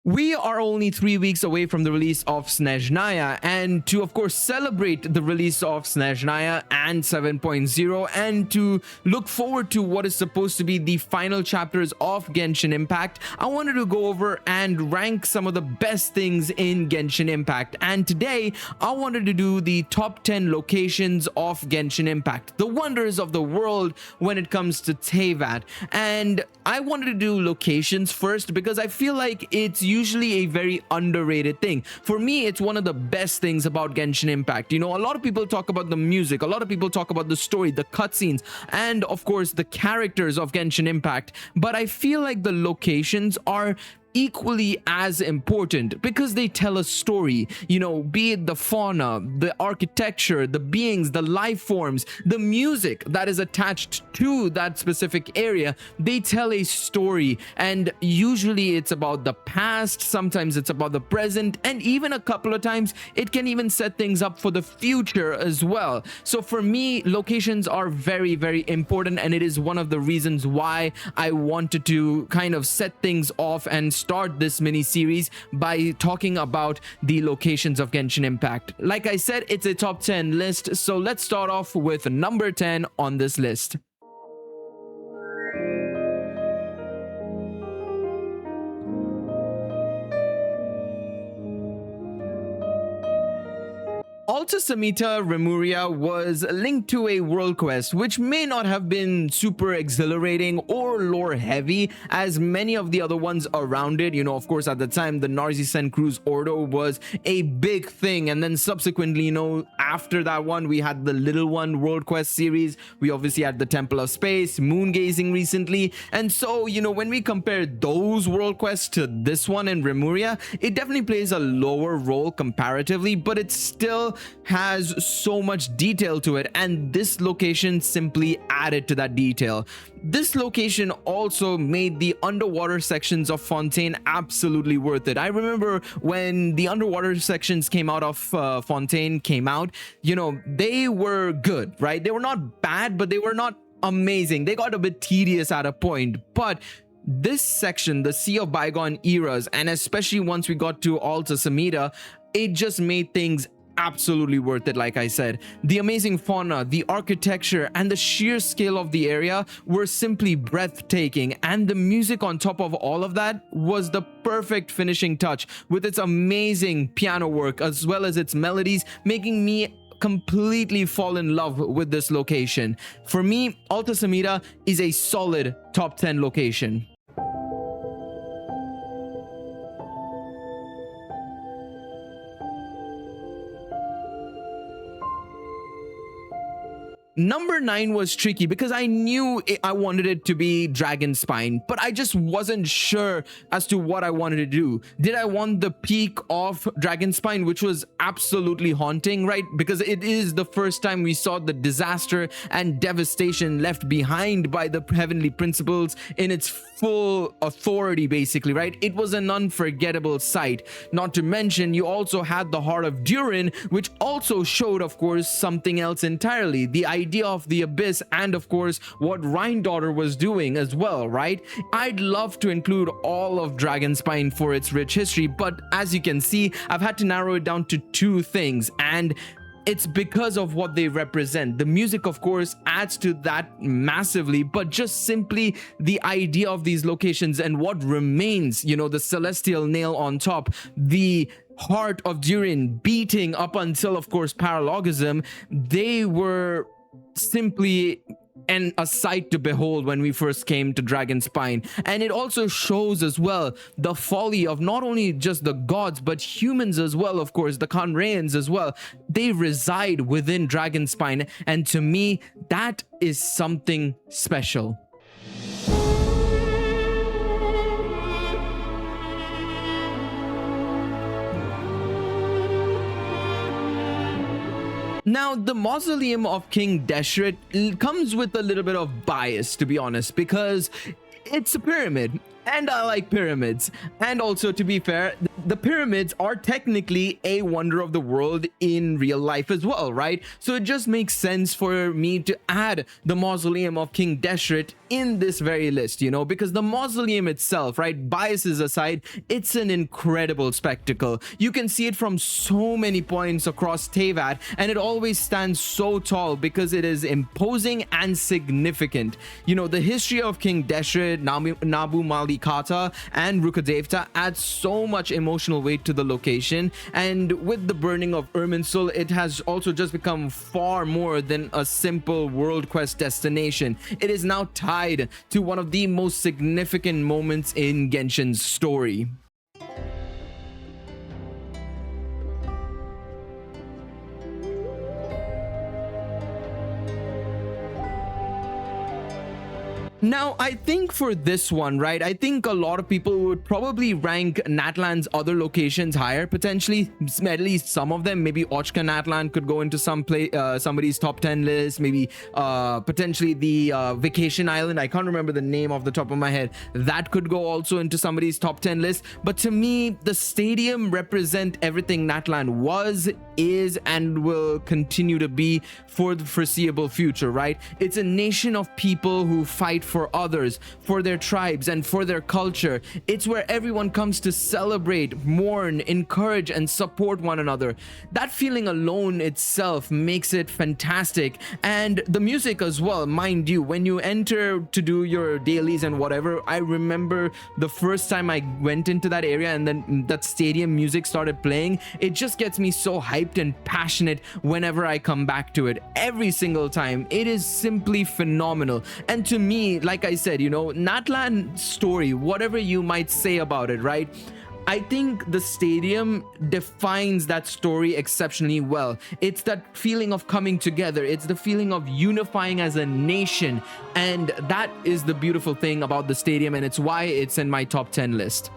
We are only 3 weeks away from the release of Snezhnaya, and to of course celebrate the release of Snezhnaya and 7.0 and to look forward to what is supposed to be the final chapters of Genshin Impact, I wanted to go over and rank some of the best things in Genshin Impact. And today I wanted to do the top 10 locations of Genshin Impact, the wonders of the world when it comes to Teyvat. And I wanted to do locations first because I feel like it's usually a very underrated thing. For me, it's one of the best things about Genshin Impact. You know, a lot of people talk about the music, a lot of people talk about the story, the cutscenes, and of course the characters of Genshin Impact, but I feel like the locations are equally as important because they tell a story. You know, be it the fauna, the architecture, the beings, the life forms, the music that is attached to that specific area, they tell a story. And usually it's about the past, sometimes it's about the present, and even a couple of times it can even set things up for the future as well. So for me, locations are very, very important, and it is one of the reasons why I wanted to kind of set things off and start this mini series by talking about the locations of Genshin Impact. Like I said, it's a top 10 list, so let's start off with number 10 on this list. Alta Semita Remuria was linked to a world quest which may not have been super exhilarating or lore heavy as many of the other ones around it. You know, of course, at the time, the Narcisen Cruise Ordo was a big thing, and then subsequently, you know, after that one, we had the Little One World Quest series. We obviously had the Temple of Space, Moon Gazing recently, and so, you know, when we compare those world quests to this one in Remuria, it definitely plays a lower role comparatively, but it still has so much detail to it, and this location simply added to that detail. This location also made the underwater sections of Fontaine absolutely worth it. I remember when the underwater sections came out of Fontaine came out, you know, they were good, right? They were not bad, but they were not amazing. They got a bit tedious at a point, but this section, the Sea of Bygone Eras, and especially once we got to Alta Semita, it just made things absolutely worth it. Like I said, the amazing fauna, the architecture, and the sheer scale of the area were simply breathtaking, and the music on top of all of that was the perfect finishing touch with its amazing piano work as well as its melodies, making me completely fall in love with this location. For me, Alta Semita is a solid top 10 location. Number 9 was tricky because I knew I wanted it to be Dragonspine, but I just wasn't sure as to what I wanted to do. Did I want the peak of Dragonspine, which was absolutely haunting, right? Because it is the first time we saw the disaster and devastation left behind by the Heavenly Principles in its full authority, basically, right? It was an unforgettable sight. Not to mention, you also had the Heart of Durin, which also showed, of course, something else entirely. The idea of the abyss, and of course what Rhine-Daughter was doing as well, right? I'd love to include all of Dragonspine for its rich history, but as you can see, I've had to narrow it down to 2 things, and it's because of what they represent. The music, of course, adds to that massively, but just simply the idea of these locations and what remains, you know, the celestial nail on top, the Heart of Durin beating up until, of course, paralogism, they were simply a sight to behold when we first came to Dragonspine. And it also shows as well the folly of not only just the gods but humans as well. Of course, the Conrayans as well, they reside within Dragonspine, and to me that is something special. Now, the Mausoleum of King Deshret comes with a little bit of bias, to be honest, because it's a pyramid, and I like pyramids. And also, to be fair, the pyramids are technically a wonder of the world in real life as well, right? So it just makes sense for me to add the mausoleum of King Deshret in this very list, you know, because the mausoleum itself, right, biases aside, it's an incredible spectacle. You can see it from so many points across Teyvat, and it always stands so tall because it is imposing and significant. You know, the history of King Deshret, Nabu Malikata, and Rukadevta adds so much emotional weight to the location, and with the burning of Irminsul, it has also just become far more than a simple world quest destination. It is now tied to one of the most significant moments in Genshin's story. Now, I think for this one, right, I think a lot of people would probably rank Natlan's other locations higher, potentially. At least some of them. Maybe Ochka Natlan could go into somebody's top 10 list. Maybe potentially the Vacation Island, I can't remember the name off the top of my head, that could go also into somebody's top 10 list. But to me, the stadium represent everything Natlan was, is, and will continue to be for the foreseeable future, right? It's a nation of people who fight for others, for their tribes, and for their culture. It's where everyone comes to celebrate, mourn, encourage, and support one another. That feeling alone itself makes it fantastic. And the music as well, mind you, when you enter to do your dailies and whatever, I remember the first time I went into that area and then that stadium music started playing, it just gets me so hyped and passionate whenever I come back to it. Every single time. It is simply phenomenal. And to me, like I said, you know, Natlan's story, whatever you might say about it, right? I think the stadium defines that story exceptionally well. It's that feeling of coming together. It's the feeling of unifying as a nation. And that is the beautiful thing about the stadium, and it's why it's in my top 10 list.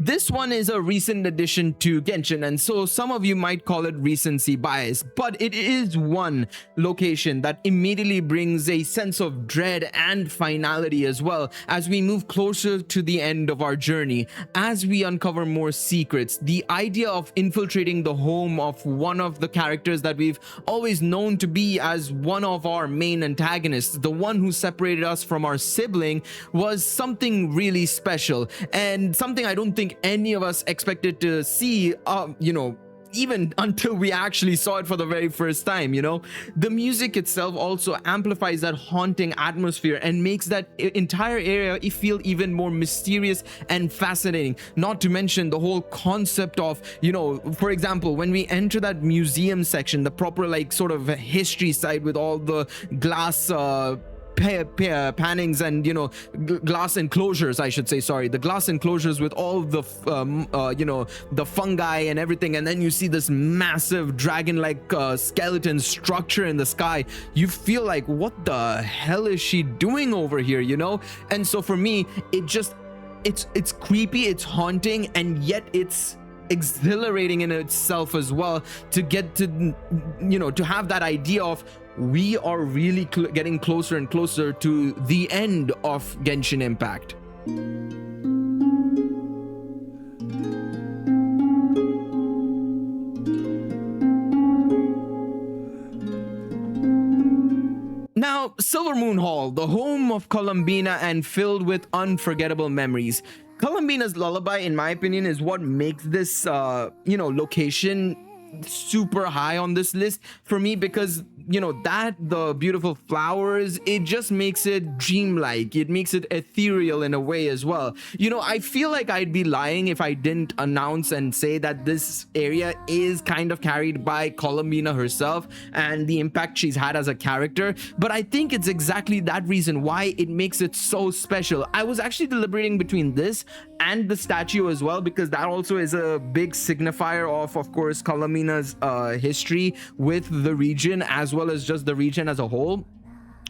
This one is a recent addition to Genshin, and so some of you might call it recency bias, but it is one location that immediately brings a sense of dread and finality as well as we move closer to the end of our journey. As we uncover more secrets, the idea of infiltrating the home of one of the characters that we've always known to be as one of our main antagonists, the one who separated us from our sibling, was something really special, and something I don't think any of us expected to see, you know, even until we actually saw it for the very first time. You know, the music itself also amplifies that haunting atmosphere and makes that entire area feel even more mysterious and fascinating. Not to mention the whole concept of, you know, for example, when we enter that museum section, the proper like sort of history side with all the glass pannings and, you know, glass enclosures, I should say, sorry, the glass enclosures with all the you know, the fungi and everything, and then you see this massive dragon-like skeleton structure in the sky. You feel like, what the hell is she doing over here, you know? And so for me, it just, it's creepy, it's haunting, and yet it's exhilarating in itself as well, to get to, you know, to have that idea of we are really getting closer and closer to the end of Genshin Impact. Now, Silver Moon Hall, the home of Columbina and filled with unforgettable memories. Columbina's lullaby, in my opinion, is what makes this, you know, location super high on this list for me, because, you know, that, the beautiful flowers, it just makes it dreamlike. It makes it ethereal in a way as well. You know, I feel like I'd be lying if I didn't announce and say that this area is kind of carried by Columbina herself and the impact she's had as a character, but I think it's exactly that reason why it makes it so special. I was actually deliberating between this and the statue as well, because that also is a big signifier of course, Columbina's history with the region, as well as just the region as a whole.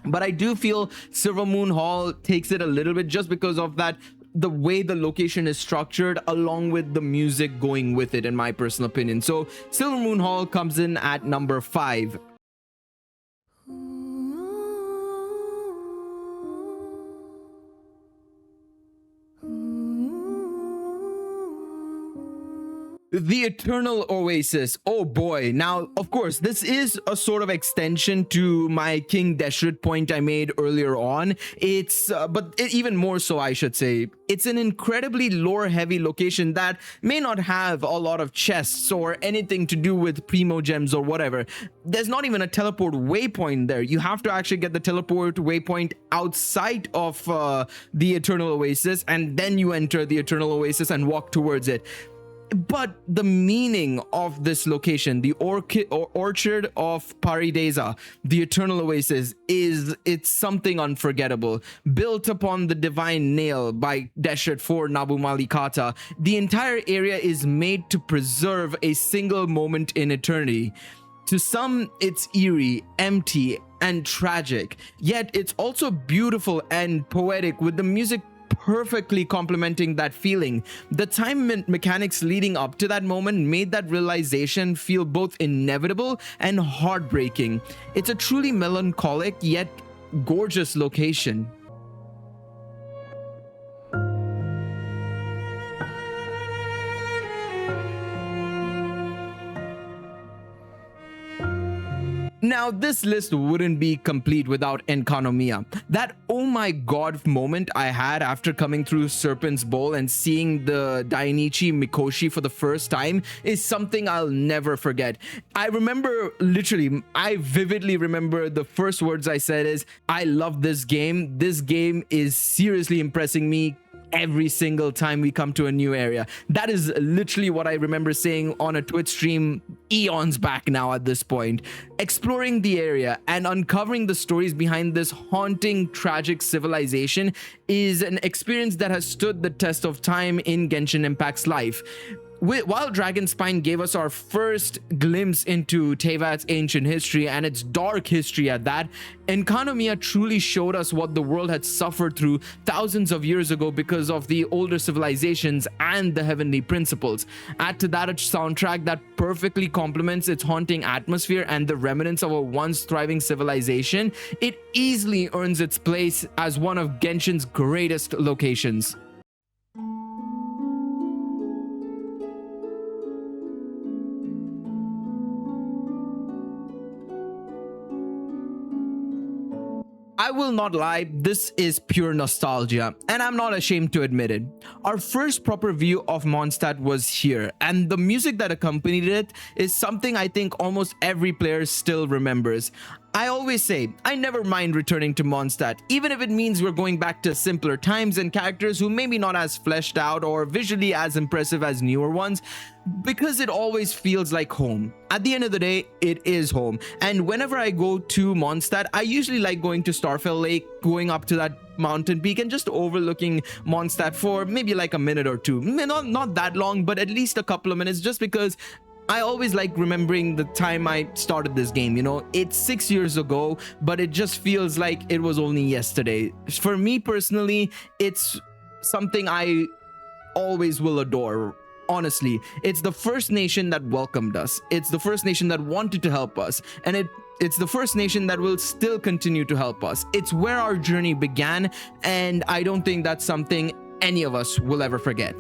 But I do feel Silver Moon Hall takes it a little bit, just because of that, the way the location is structured, along with the music going with it, in my personal opinion. So Silver Moon Hall comes in at number 5. The Eternal Oasis. Oh boy. Now, of course, this is a sort of extension to my King Deshret point I made earlier on. Even more so, I should say. It's an incredibly lore-heavy location that may not have a lot of chests or anything to do with primo gems or whatever. There's not even a teleport waypoint there. You have to actually get the teleport waypoint outside of the Eternal Oasis, and then you enter the Eternal Oasis and walk towards it. But the meaning of this location, the orchard of Paradisa, the Eternal Oasis, it's something unforgettable. Built upon the divine nail by Deshret for Nabu Malikata, the entire area is made to preserve a single moment in eternity. To some, it's eerie, empty, and tragic. Yet it's also beautiful and poetic, with the music perfectly complementing that feeling. The time mechanics leading up to that moment made that realization feel both inevitable and heartbreaking. It's a truly melancholic yet gorgeous location. Now, this list wouldn't be complete without Enkanomiya. That oh my god moment I had after coming through Serpent's Bowl and seeing the Dainichi Mikoshi for the first time is something I'll never forget. I vividly remember the first words I said is, I love this game. This game is seriously impressing me every single time we come to a new area. That is literally what I remember saying on a Twitch stream eons back now at this point. Exploring the area and uncovering the stories behind this haunting, tragic civilization is an experience that has stood the test of time in Genshin Impact's life. While Dragonspine gave us our first glimpse into Teyvat's ancient history and its dark history at that, Enkanomiya truly showed us what the world had suffered through thousands of years ago because of the older civilizations and the heavenly principles. Add to that a soundtrack that perfectly complements its haunting atmosphere and the remnants of a once thriving civilization, it easily earns its place as one of Genshin's greatest locations. I will not lie, this is pure nostalgia, and I'm not ashamed to admit it. Our first proper view of Mondstadt was here, and the music that accompanied it is something I think almost every player still remembers. I always say, I never mind returning to Mondstadt, even if it means we're going back to simpler times and characters who maybe not as fleshed out or visually as impressive as newer ones, because it always feels like home. At the end of the day, it is home. And whenever I go to Mondstadt, I usually like going to Starfell Lake, going up to that mountain peak and just overlooking Mondstadt for maybe like a minute or two. Not that long, but at least a couple of minutes, just because I always like remembering the time I started this game. You know, it's 6 years ago, but it just feels like it was only yesterday. For me personally, it's something I always will adore. Honestly, it's the first nation that welcomed us. It's the first nation that wanted to help us, and it's the first nation that will still continue to help us. It's where our journey began, and I don't think that's something any of us will ever forget.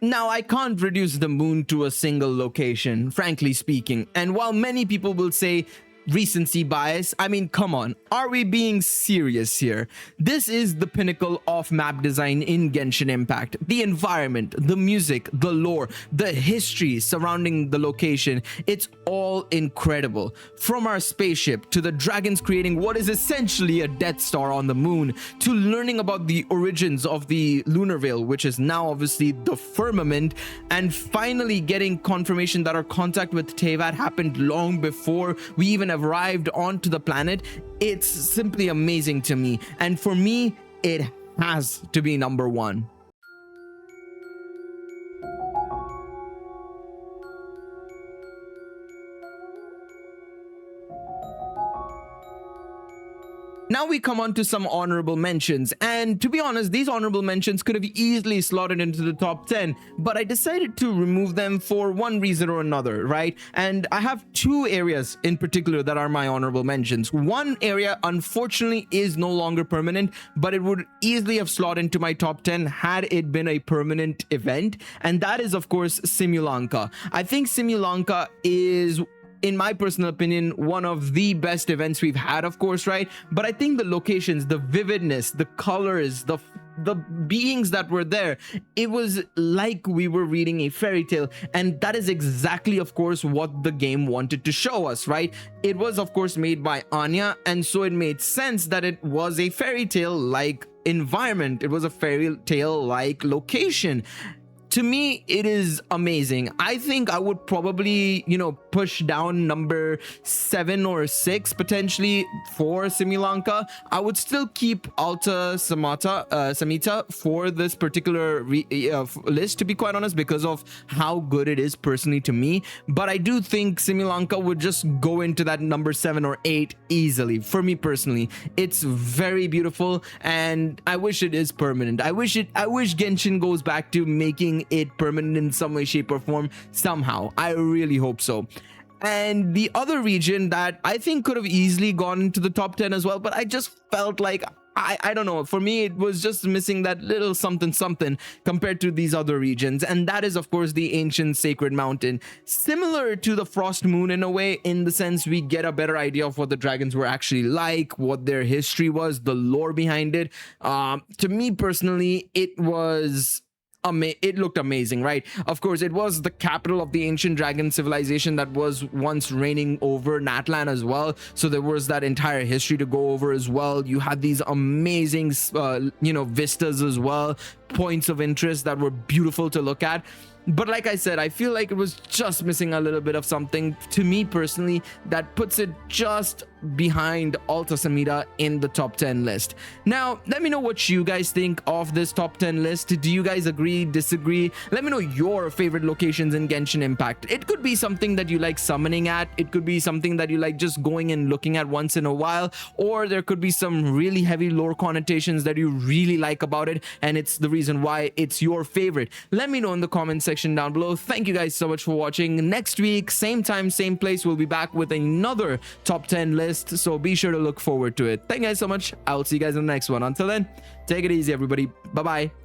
Now, I can't reduce the moon to a single location, frankly speaking, and while many people will say recency bias, I mean, come on, are we being serious here? This is the pinnacle of map design in Genshin Impact. The environment, the music, the lore, the history surrounding the location, it's all incredible. From our spaceship to the dragons creating what is essentially a Death Star on the moon, to learning about the origins of the Lunar Veil, which is now obviously the firmament, and finally getting confirmation that our contact with Teyvat happened long before we even arrived onto the planet. It's simply amazing to me, and for me, it has to be number one. Now, now we come on to some honorable mentions, and to be honest, these honorable mentions could have easily slotted into the top 10, but I decided to remove them for one reason or another, right? And I have two areas in particular that are my honorable mentions. One area, unfortunately, is no longer permanent, but it would easily have slotted into my top 10 had it been a permanent event, and that is, of course, Simulanka. I think Simulanka is, in my personal opinion, one of the best events we've had, of course, right? But I think the locations, the vividness, the colors, the beings that were there, it was like we were reading a fairy tale, and that is exactly, of course, what the game wanted to show us, right? It was, of course, made by Anya, and so it made sense that it was a fairy tale like environment, it was a fairy tale like location. To me, it is amazing. I think I would probably, push down number 7 or 6 potentially for Simulanka. I would still keep Alta Semita for this particular list, to be quite honest, because of how good it is personally to me. But I do think Simulanka would just go into that number 7 or 8 easily for me personally. It's very beautiful, and I wish it is permanent. I wish Genshin goes back to making it permanent in some way, shape, or form somehow. I really hope so. And the other region that I think could have easily gone into the top 10 as well, but I just felt like I don't know, for me it was just missing that little something compared to these other regions, and that is, of course, the ancient sacred mountain. Similar to the Frost Moon in a way, in the sense we get a better idea of what the dragons were actually like, what their history was, the lore behind it. To me personally, it looked amazing, right? Of course, it was the capital of the ancient dragon civilization that was once reigning over Natlan as well, so there was that entire history to go over as well. You had these amazing vistas as well, points of interest that were beautiful to look at. But like I said, I feel like it was just missing a little bit of something to me personally that puts it just behind Alta Semita in the top 10 list. Now, let me know what you guys think of this top 10 list. Do you guys agree, disagree? Let me know your favorite locations in Genshin Impact. It could be something that you like summoning at, it could be something that you like just going and looking at once in a while, or there could be some really heavy lore connotations that you really like about it, and it's the reason why it's your favorite. Let me know in the comment section down below. Thank you guys so much for watching. Next week, same time, same place, we'll be back with another top 10 list, so be sure to look forward to it. Thank you guys so much. I'll see you guys in the next one. Until then, take it easy, everybody. Bye bye.